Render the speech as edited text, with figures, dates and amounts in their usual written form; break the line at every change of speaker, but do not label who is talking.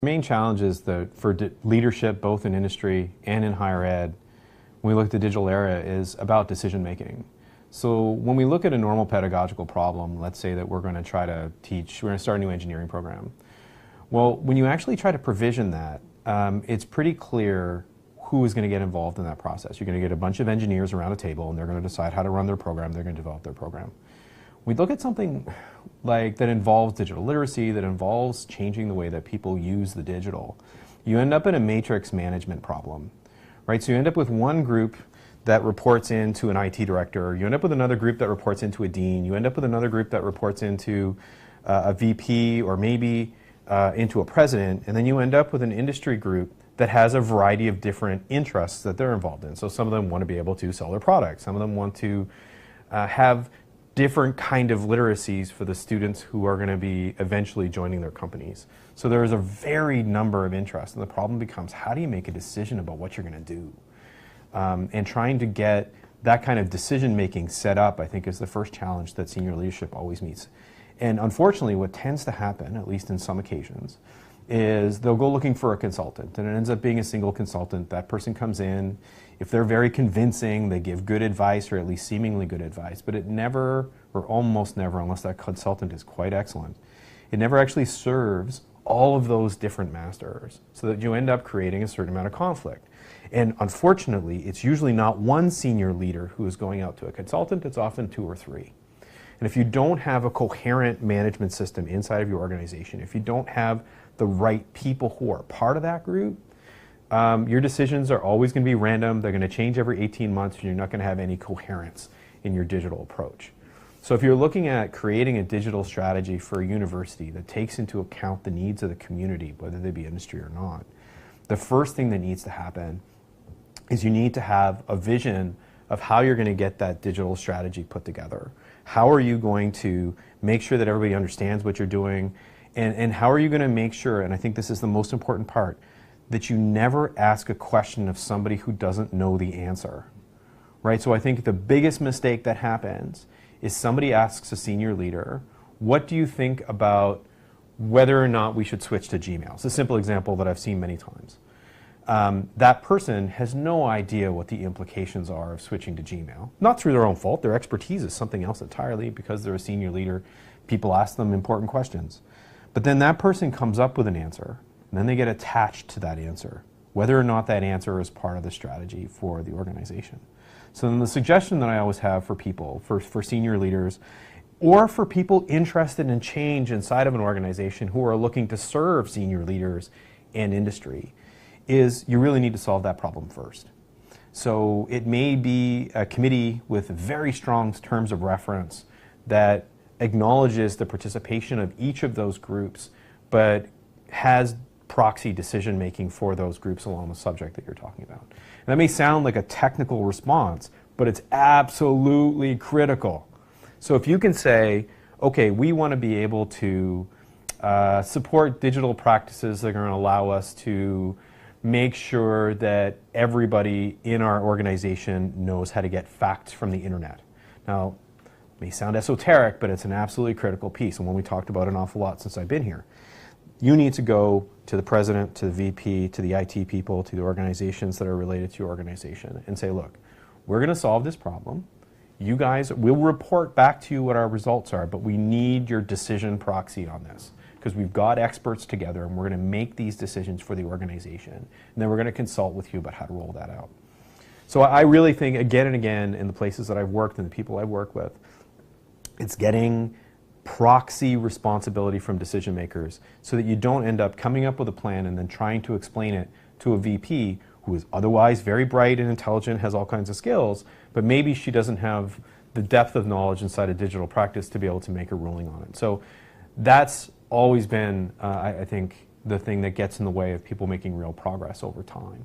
The main challenge is for leadership, both in industry and in higher ed, when we look at the digital era, is about decision making. So when we look at a normal pedagogical problem, let's say that we're going to try to teach, we're going to start a new engineering program. Well, when you actually try to provision that, it's pretty clear who is going to get involved in that process. You're going to get a bunch of engineers around a table and they're going to decide how to run their program, they're going to develop their program. We look at something like that involves digital literacy, that involves changing the way that people use the digital. You end up in a matrix management problem, right? So you end up with one group that reports into an IT director, you end up with another group that reports into a dean, you end up with another group that reports into a VP or maybe into a president, and then you end up with an industry group that has a variety of different interests that they're involved in. So some of them want to be able to sell their products, some of them want to have different kind of literacies for the students who are going to be eventually joining their companies. So there is a varied number of interests, and the problem becomes, how do you make a decision about what you're going to do? And trying to get that kind of decision making set up, I think, is the first challenge that senior leadership always meets. And unfortunately, what tends to happen, at least in some occasions, is they'll go looking for a consultant, and it ends up being a single consultant. That person comes in, if they're very convincing, they give good advice, or at least seemingly good advice, but it never, or almost never, unless that consultant is quite excellent, it never actually serves all of those different masters, so that you end up creating a certain amount of conflict. And unfortunately, it's usually not one senior leader who is going out to a consultant, it's often two or three. And if you don't have a coherent management system inside of your organization, if you don't have the right people who are part of that group, your decisions are always going to be random, they're going to change every 18 months, and you're not going to have any coherence in your digital approach. So if you're looking at creating a digital strategy for a university that takes into account the needs of the community, whether they be industry or not, the first thing that needs to happen is you need to have a vision of how you're going to get that digital strategy put together. How are you going to make sure that everybody understands what you're doing, and how are you going to make sure, and I think this is the most important part, that you never ask a question of somebody who doesn't know the answer, right? So I think the biggest mistake that happens is somebody asks a senior leader, what do you think about whether or not we should switch to Gmail? It's a simple example that I've seen many times. That person has no idea what the implications are of switching to Gmail. Not through their own fault, their expertise is something else entirely. Because they're a senior leader, people ask them important questions. But then that person comes up with an answer, and then they get attached to that answer, whether or not that answer is part of the strategy for the organization. So then the suggestion that I always have for people, for senior leaders, or for people interested in change inside of an organization who are looking to serve senior leaders and industry, is you really need to solve that problem first. So it may be a committee with very strong terms of reference that acknowledges the participation of each of those groups, but has proxy decision making for those groups along the subject that you're talking about. And that may sound like a technical response, but it's absolutely critical. So if you can say, okay, we want to be able to support digital practices that are going to allow us to make sure that everybody in our organization knows how to get facts from the internet. Now, it may sound esoteric, but it's an absolutely critical piece, and one we talked about an awful lot since I've been here. You need to go to the president, to the VP, to the IT people, to the organizations that are related to your organization, and say, look, we're going to solve this problem. You guys, we'll report back to you what our results are, but we need your decision proxy on this, because we've got experts together and we're going to make these decisions for the organization, and then we're going to consult with you about how to roll that out. So I really think, again and again, in the places that I've worked and the people I've worked with, it's getting proxy responsibility from decision makers so that you don't end up coming up with a plan and then trying to explain it to a VP who is otherwise very bright and intelligent, has all kinds of skills, but maybe she doesn't have the depth of knowledge inside a digital practice to be able to make a ruling on it. So that's always been, I think, the thing that gets in the way of people making real progress over time.